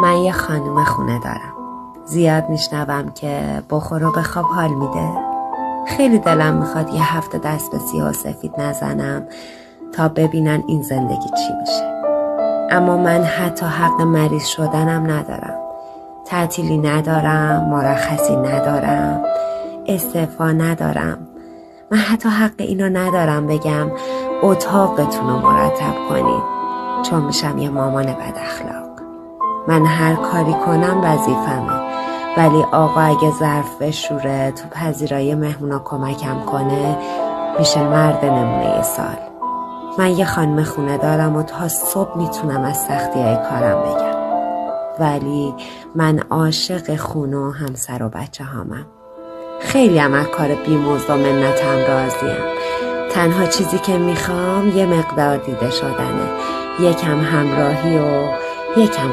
من یه خانم خونه دارم. زیاد میشنوم که بخور و بخواب حال میده. خیلی دلم میخواد یه هفته دست به سیاه و سفید نزنم تا ببینن این زندگی چی میشه. اما من حتی حق مریض شدنم ندارم. تعطیلی ندارم، مرخصی ندارم، استعفا ندارم. من حتی حق اینو ندارم بگم اتاقتون رو مرتب کنید، چون میشم یه مامان بد اخلاق. من هر کاری کنم وظیفمه، ولی آقا اگه ظرف بشوره، تو پذیرایی مهمونا کمکم کنه، میشه مرد نمونه سال. من یه خانم خونه دارم و تا صبح میتونم از سختی‌های کارم بگم، ولی من عاشق خونه و همسر و بچه هامم. خیلی هم از کار بی‌مزد و منتم راضیم. تنها چیزی که میخوام یه مقدار دیده شدنه، یکم همراهی و یکم